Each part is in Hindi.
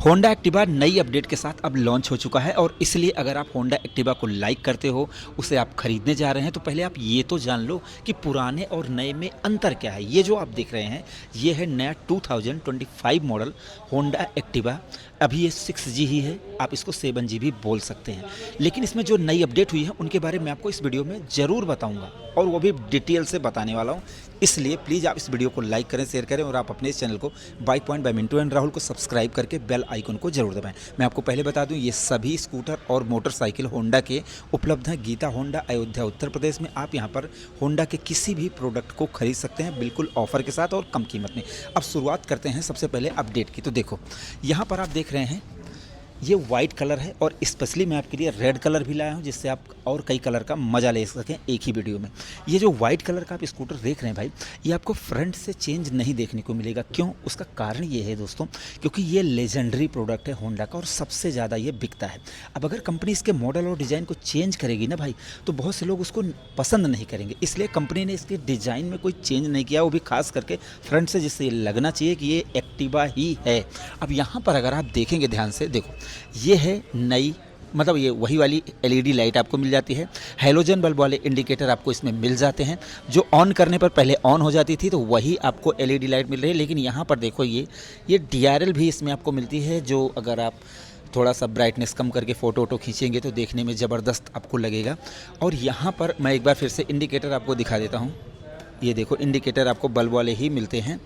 होंडा एक्टिवा नई अपडेट के साथ अब लॉन्च हो चुका है और इसलिए अगर आप होंडा एक्टिवा को लाइक करते हो, उसे आप खरीदने जा रहे हैं, तो पहले आप ये तो जान लो कि पुराने और नए में अंतर क्या है। ये जो आप देख रहे हैं ये है नया 2025 मॉडल होंडा एक्टिवा। अभी ये 6G ही है, आप इसको 7G भी बोल सकते हैं। लेकिन इसमें जो नई अपडेट हुई है उनके बारे में आपको इस वीडियो में ज़रूर बताऊंगा और वो भी डिटेल से बताने वाला हूँ। इसलिए प्लीज़ आप इस वीडियो को लाइक करें, शेयर करें और आप अपने इस चैनल को bike point by Mintu and Rahul को सब्सक्राइब करके बेल आइकन को जरूर दबाएं। मैं आपको पहले बता दूं, ये सभी स्कूटर और मोटरसाइकिल होंडा के उपलब्ध हैं गीता होंडा, अयोध्या, उत्तर प्रदेश में। आप यहां पर होंडा के किसी भी प्रोडक्ट को खरीद सकते हैं बिल्कुल ऑफर के साथ और कम कीमत में। अब शुरुआत करते हैं सबसे पहले अपडेट की। तो देखो यहाँ पर आप देख रहे हैं ये वाइट कलर है और स्पेशली मैं आपके लिए रेड कलर भी लाया हूँ जिससे आप और कई कलर का मज़ा ले सकें एक ही वीडियो में। ये जो वाइट कलर का आप स्कूटर देख रहे हैं भाई, ये आपको फ्रंट से चेंज नहीं देखने को मिलेगा। क्यों? उसका कारण ये है दोस्तों, क्योंकि ये लेजेंडरी प्रोडक्ट है होंडा का और सबसे ज़्यादा ये बिकता है। अब अगर कंपनी इसके मॉडल और डिज़ाइन को चेंज करेगी ना भाई, तो बहुत से लोग उसको पसंद नहीं करेंगे। इसलिए कंपनी ने इसके डिज़ाइन में कोई चेंज नहीं किया, वो भी खास करके फ्रंट से, जिससे ये लगना चाहिए कि ये एक्टिवा ही है। अब यहाँ पर अगर आप देखेंगे ध्यान से, देखो ये है नई, मतलब ये वही वाली LED लाइट आपको मिल जाती है। हैलोजन बल्ब वाले इंडिकेटर आपको इसमें मिल जाते हैं, जो ऑन करने पर पहले ऑन हो जाती थी, तो वही आपको LED लाइट मिल रही है। लेकिन यहाँ पर देखो ये DRL भी इसमें आपको मिलती है, जो अगर आप थोड़ा सा ब्राइटनेस कम करके फ़ोटो खींचेंगे तो देखने में ज़बरदस्त आपको लगेगा। और यहाँ पर मैं एक बार फिर से इंडिकेटर आपको दिखा देता हूँ। ये देखो इंडिकेटर आपको बल्ब वाले ही मिलते हैं।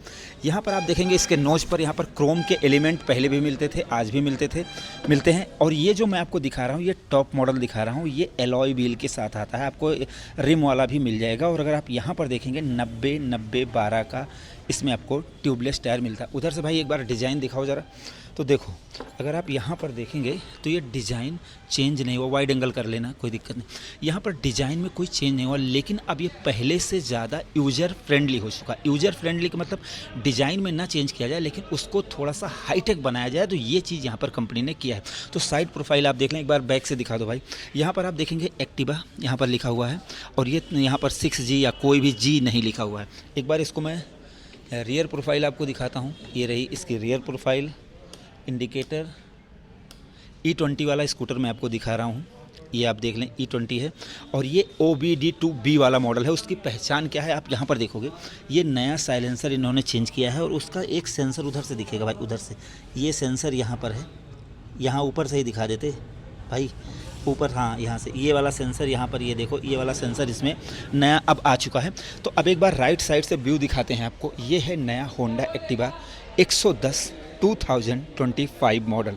यहाँ पर आप देखेंगे इसके नोच पर यहाँ पर क्रोम के एलिमेंट पहले भी मिलते थे, आज भी मिलते हैं। और ये जो मैं आपको दिखा रहा हूँ, ये टॉप मॉडल दिखा रहा हूँ, ये एलॉय व्हील के साथ आता है, आपको रिम वाला भी मिल जाएगा। और अगर आप यहाँ पर देखेंगे 90-90-12 का इसमें आपको ट्यूबलेस टायर मिलता है। उधर से भाई एक बार डिज़ाइन दिखाओ ज़रा। तो देखो अगर आप यहाँ पर देखेंगे तो ये डिज़ाइन चेंज नहीं हुआ, वाइड एंगल कर लेना, कोई दिक्कत नहीं। यहाँ पर डिज़ाइन में कोई चेंज नहीं हुआ, लेकिन अब ये पहले से ज़्यादा यूज़र फ्रेंडली हो चुका है। यूज़र फ्रेंडली का मतलब डिज़ाइन में ना चेंज किया जाए, लेकिन उसको थोड़ा सा हाईटेक बनाया जाए, तो ये चीज़ यहाँ पर कंपनी ने किया है। तो साइड प्रोफाइल आप देख लें, एक बार बैक से दिखा दो भाई। यहाँ पर आप देखेंगे एक्टिवा यहाँ पर लिखा हुआ है और ये यहाँ पर 6G या कोई भी G नहीं लिखा हुआ है। एक बार इसको मैं रियर प्रोफाइल आपको दिखाता हूँ। ये रही इसकी रियर प्रोफाइल, इंडिकेटर। E20 वाला स्कूटर मैं आपको दिखा रहा हूँ, ये आप देख लें E20 है और ये OBD2B वाला मॉडल है। उसकी पहचान क्या है आप यहाँ पर देखोगे, ये नया साइलेंसर इन्होंने चेंज किया है और उसका एक सेंसर उधर से दिखेगा भाई, उधर से ये सेंसर यहाँ पर है, यहाँ ऊपर से ही दिखा देते भाई, ऊपर, हाँ यहाँ से ये वाला सेंसर यहाँ पर, ये देखो ये वाला सेंसर इसमें नया अब आ चुका है। तो अब एक बार राइट साइड से व्यू दिखाते हैं आपको। ये है नया होंडा एक्टिवा 110 2025 मॉडल।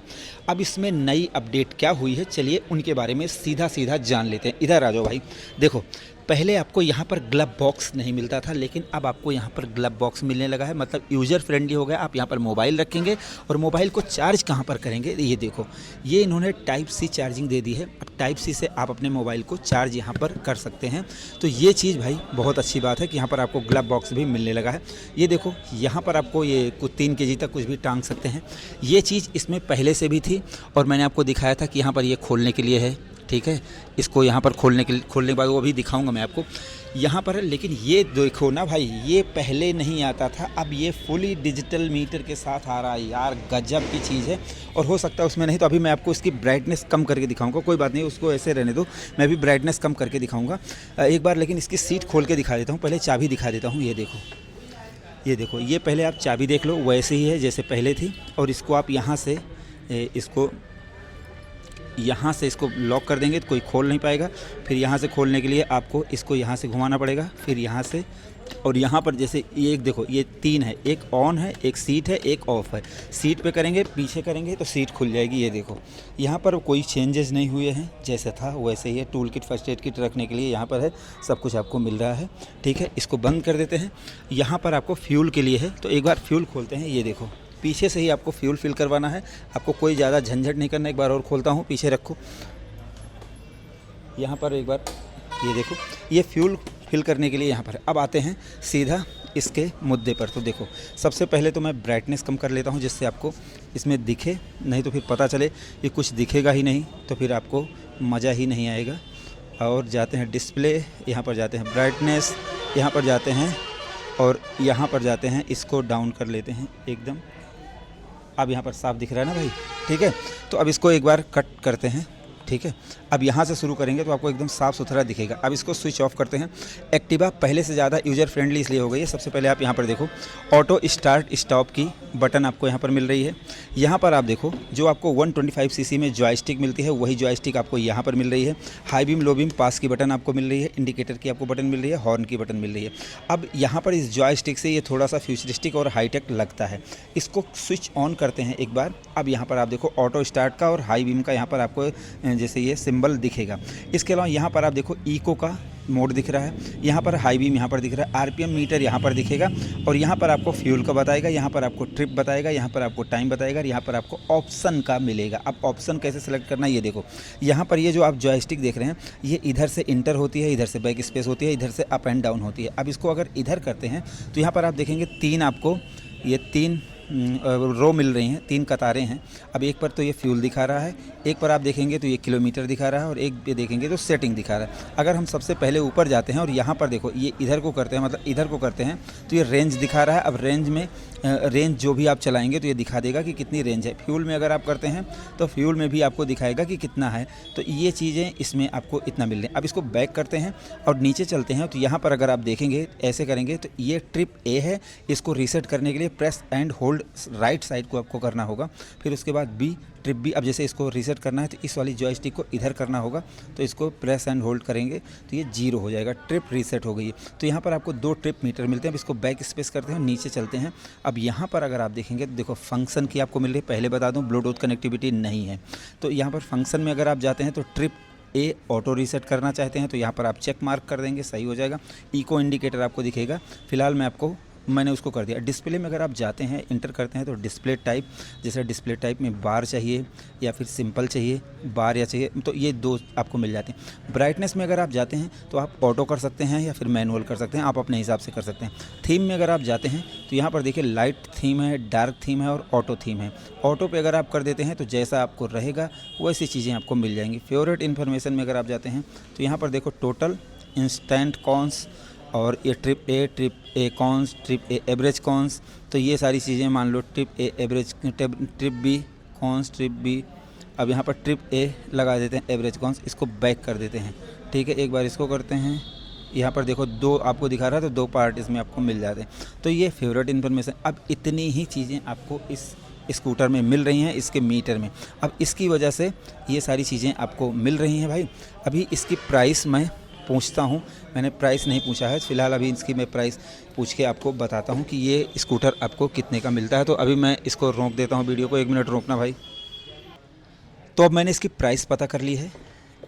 अब इसमें नई अपडेट क्या हुई है, चलिए उनके बारे में सीधा जान लेते हैं। इधर आ जाओ भाई। देखो पहले आपको यहाँ पर ग्लव बॉक्स नहीं मिलता था, लेकिन अब आपको यहाँ पर ग्लव बॉक्स मिलने लगा है, मतलब यूज़र फ्रेंडली हो गया। आप यहाँ पर मोबाइल रखेंगे और मोबाइल को चार्ज कहाँ पर करेंगे, ये देखो ये इन्होंने Type-C चार्जिंग दे दी है। अब Type-C से आप अपने मोबाइल को चार्ज यहाँ पर कर सकते हैं। तो ये चीज़ भाई बहुत अच्छी बात है कि यहाँ पर आपको ग्लव बॉक्स भी मिलने लगा है। ये देखो यहाँ पर आपको ये कुछ 3 kg तक कुछ भी टांग सकते हैं। ये चीज़ इसमें पहले से भी थी और मैंने आपको दिखाया था कि यहाँ पर ये खोलने के लिए है, ठीक है। इसको यहाँ पर खोलने के बाद वो भी दिखाऊंगा मैं आपको यहाँ पर। लेकिन ये देखो ना भाई, ये पहले नहीं आता था, अब ये फुली डिजिटल मीटर के साथ आ रहा है यार, गजब की चीज़ है। और हो सकता है उसमें नहीं, तो अभी मैं आपको इसकी ब्राइटनेस कम करके दिखाऊंगा। कोई बात नहीं, उसको ऐसे रहने दो, मैं भी ब्राइटनेस कम करके दिखाऊंगा एक बार। लेकिन इसकी सीट खोल के दिखा देता हूँ, पहले चाबी दिखा देता हूँ। ये देखो ये पहले आप चाबी देख लो, वैसे ही है जैसे पहले थी। और इसको आप यहाँ से इसको लॉक कर देंगे तो कोई खोल नहीं पाएगा। फिर यहाँ से खोलने के लिए आपको इसको यहाँ से घुमाना पड़ेगा, फिर यहाँ से। और यहाँ पर जैसे ये एक देखो, ये 3 है, एक ऑन है, एक सीट है, एक ऑफ है। सीट पे करेंगे, पीछे करेंगे तो सीट खुल जाएगी। ये देखो यहाँ पर कोई चेंजेस नहीं हुए हैं, जैसे था वैसे ही है। Tool kit, first aid kit रखने के लिए यहाँ पर है, सब कुछ आपको मिल रहा है, ठीक है। इसको बंद कर देते हैं। यहाँ पर आपको फ्यूल के लिए है, तो एक बार फ्यूल खोलते हैं। ये देखो पीछे से ही आपको फ्यूल फिल करवाना है, आपको कोई ज़्यादा झंझट नहीं करना। एक बार और खोलता हूँ, पीछे रखो। यहाँ पर एक बार ये देखो, ये फ्यूल फिल करने के लिए यहाँ पर। अब आते हैं सीधा इसके मुद्दे पर। तो देखो सबसे पहले तो मैं ब्राइटनेस कम कर लेता हूँ, जिससे आपको इसमें दिखे, नहीं तो फिर पता चले ये कुछ दिखेगा ही नहीं, तो फिर आपको मज़ा ही नहीं आएगा। और जाते हैं डिस्प्ले, यहाँ पर जाते हैं ब्राइटनेस, यहाँ पर जाते हैं और यहाँ पर जाते हैं, इसको डाउन कर लेते हैं एकदम। अब यहाँ पर साफ दिख रहा है ना भाई, ठीक है। तो अब इसको एक बार कट करते हैं, ठीक है। अब यहाँ से शुरू करेंगे तो आपको एकदम साफ़ सुथरा दिखेगा। अब इसको स्विच ऑफ करते हैं। एक्टिवा पहले से ज़्यादा यूज़र फ्रेंडली इसलिए हो गई है। सबसे पहले आप यहाँ पर देखो ऑटो स्टार्ट स्टॉप की बटन आपको यहाँ पर मिल रही है। यहाँ पर आप देखो जो आपको 125 सीसी में जॉयस्टिक मिलती है वही जॉयस्टिक आपको यहाँ पर मिल रही है। हाई बीम लो बीम पास की बटन आपको मिल रही है, इंडिकेटर की आपको बटन मिल रही है, हॉर्न की बटन मिल रही है। अब यहाँ पर इस जॉयस्टिक से ये थोड़ा सा फ्यूचरिस्टिक और हाईटेक लगता है। इसको स्विच ऑन करते हैं एक बार। अब यहाँ पर आप देखो ऑटो स्टार्ट का और हाई बीम का यहाँ पर आपको जैसे ये सिंबल दिखेगा। इसके अलावा यहाँ पर आप देखो इको का मोड दिख रहा है, यहाँ पर हाई बीम यहाँ पर दिख रहा है, आरपीएम मीटर यहाँ पर दिखेगा और यहाँ पर आपको फ्यूल का बताएगा, यहाँ पर आपको ट्रिप बताएगा, यहाँ पर आपको टाइम बताएगा और यहाँ पर आपको ऑप्शन का मिलेगा। अब ऑप्शन कैसे सेलेक्ट करना है ये देखो, यहाँ पर ये जो आप जॉयस्टिक देख रहे हैं ये इधर से इंटर होती है, इधर से बैक स्पेस होती है, इधर से अप एंड डाउन होती है। अब इसको अगर इधर करते हैं तो यहाँ पर आप देखेंगे तीन रो मिल रही हैं, 3 कतारें हैं। अब एक पर तो ये फ्यूल दिखा रहा है, एक पर आप देखेंगे तो ये किलोमीटर दिखा रहा है और एक पे देखेंगे तो सेटिंग दिखा रहा है। अगर हम सबसे पहले ऊपर जाते हैं और यहाँ पर देखो ये इधर को करते हैं, मतलब इधर को करते हैं तो ये रेंज दिखा रहा है। अब रेंज में रेंज जो भी आप चलाएंगे तो ये दिखा देगा कि कितनी रेंज है। फ्यूल में अगर आप करते हैं तो फ्यूल में भी आपको दिखाएगा कि कितना है। तो ये चीज़ें इसमें आपको इतना मिल रहे हैं। अब इसको बैक करते हैं और नीचे चलते हैं तो यहाँ पर अगर आप देखेंगे ऐसे करेंगे तो ये ट्रिप ए है। इसको रीसेट करने के लिए press and hold right side को आपको करना होगा। फिर उसके बाद बी ट्रिप बी। अब जैसे इसको रीसेट करना है तो इस वाली जॉयस्टिक को इधर करना होगा, तो इसको प्रेस एंड होल्ड करेंगे तो ये 0 हो जाएगा, ट्रिप रीसेट हो गई है। तो यहाँ पर आपको 2 ट्रिप मीटर मिलते हैं। अब इसको बैक स्पेस करते हैं, नीचे चलते हैं। अब यहाँ पर अगर आप देखेंगे तो देखो फंक्शन की आपको मिल रही है। पहले बता दूँ ब्लूटूथ कनेक्टिविटी नहीं है, तो यहाँ पर फंक्शन में अगर आप जाते हैं तो ट्रिप ए ऑटो रीसेट करना चाहते हैं तो यहाँ पर आप चेक मार्क कर देंगे, सही हो जाएगा। इको इंडिकेटर आपको दिखेगा, फिलहाल मैंने उसको कर दिया। डिस्प्ले में अगर आप जाते हैं इंटर करते हैं तो डिस्प्ले टाइप, जैसे डिस्प्ले टाइप में बार चाहिए या फिर सिंपल चाहिए, बार या चाहिए, तो ये 2 आपको मिल जाते हैं। ब्राइटनेस में अगर आप जाते हैं तो आप ऑटो कर सकते हैं या फिर मैनुअल कर सकते हैं, आप अपने हिसाब से कर सकते हैं। थीम में अगर आप जाते हैं तो यहाँ पर देखिए लाइट थीम है, डार्क थीम है और ऑटो थीम है। ऑटो पे अगर आप कर देते हैं तो जैसा आपको रहेगा वैसी चीज़ें आपको मिल जाएंगी। फेवरेट इन्फॉर्मेशन में अगर आप जाते हैं तो यहाँ पर देखो टोटल, इंस्टेंट कॉन्स और ये trip A cons, trip A average cons, तो ये सारी चीज़ें मान लो trip A average, trip B cons, trip B. अब यहाँ पर ट्रिप ए लगा देते हैं एवरेज कॉन्स, इसको बैक कर देते हैं, ठीक है। एक बार इसको करते हैं, यहाँ पर देखो 2 आपको दिखा रहा है तो 2 पार्ट इसमें आपको मिल जाते हैं। तो ये फेवरेट इन्फॉर्मेशन। अब इतनी ही चीज़ें आपको इस स्कूटर में मिल रही हैं इसके मीटर में। अब इसकी वजह से ये सारी चीज़ें आपको मिल रही हैं भाई। अभी इसकी प्राइस मैं पूछता हूँ, मैंने प्राइस नहीं पूछा है फ़िलहाल, अभी इसकी मैं प्राइस पूछ के आपको बताता हूँ कि ये स्कूटर आपको कितने का मिलता है। तो अभी मैं इसको रोक देता हूँ वीडियो को, 1 मिनट रोकना भाई। तो अब मैंने इसकी प्राइस पता कर ली है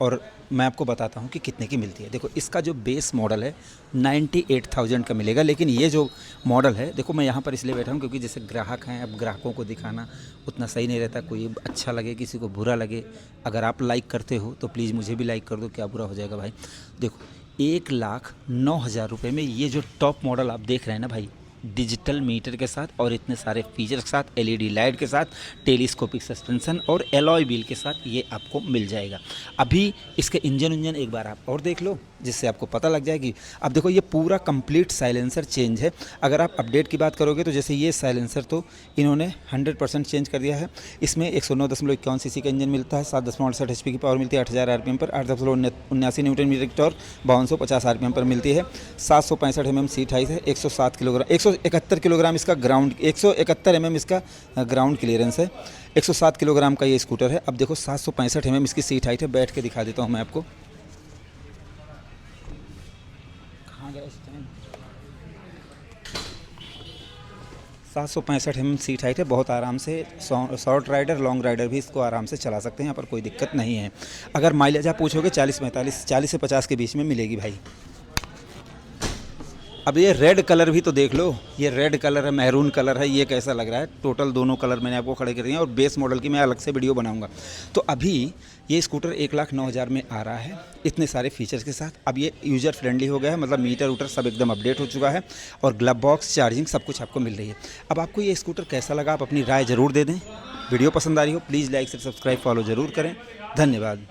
और मैं आपको बताता हूँ कि कितने की मिलती है। देखो इसका जो बेस मॉडल है 98,000 का मिलेगा, लेकिन ये जो मॉडल है देखो मैं यहाँ पर इसलिए बैठा हूँ क्योंकि जैसे ग्राहक हैं, अब ग्राहकों को दिखाना उतना सही नहीं रहता, कोई अच्छा लगे किसी को बुरा लगे। अगर आप लाइक करते हो तो प्लीज़ मुझे भी लाइक कर दो, क्या बुरा हो जाएगा भाई। देखो 1,09,000 रुपये में ये जो टॉप मॉडल आप देख रहे हैं ना भाई, डिजिटल मीटर के साथ और इतने सारे फीचर के साथ, एलईडी लाइट के साथ, टेलीस्कोपिक सस्पेंशन और एलॉय व्हील के साथ ये आपको मिल जाएगा। अभी इसके इंजन एक बार आप और देख लो जिससे आपको पता लग जाएगी। अब देखो ये पूरा कंप्लीट साइलेंसर चेंज है। अगर आप अपडेट की बात करोगे तो जैसे ये साइलेंसर तो इन्होंने 100% चेंज कर दिया है। इसमें 109.51 सीसी का इंजन मिलता है, 7.68 HP की पावर मिलती है, 8000 RPM पर, 8.79 न्यूटन मीटर की टॉर्क, 5250 RPM पर मिलती है, 765 mm सीट हाइट है, 171 किलोग्राम इसका ग्राउंड, 171 mm इसका ग्राउंड क्लियरेंस है, 107 किलोग्राम का ये स्कूटर है। अब देखो 765 mm इसकी सीट हाइट है, बैठ के दिखा देता हूँ मैं आपको। 765 mm सीट हाइट है, बहुत आराम से शॉर्ट राइडर, लॉन्ग राइडर भी इसको आराम से चला सकते हैं, यहाँ पर कोई दिक्कत नहीं है। अगर माइलेज आप पूछोगे 40 से 50 के बीच में मिलेगी भाई। अब ये रेड कलर भी तो देख लो, ये रेड कलर है, मैरून कलर है, ये कैसा लग रहा है। टोटल दोनों कलर मैंने आपको खड़े कर दिए हैं और बेस मॉडल की मैं अलग से वीडियो बनाऊंगा। तो अभी ये स्कूटर 1,09,000 में आ रहा है इतने सारे फीचर्स के साथ। अब ये यूज़र फ्रेंडली हो गया है, मतलब मीटर वूटर सब एकदम अपडेट हो चुका है और ग्लव बॉक्स, चार्जिंग सब कुछ आपको मिल रही है। अब आपको ये स्कूटर कैसा लगा आप अपनी राय ज़रूर दे दें। वीडियो पसंद आ रही हो प्लीज़ लाइक से सब्सक्राइब फॉलो ज़रूर करें। धन्यवाद।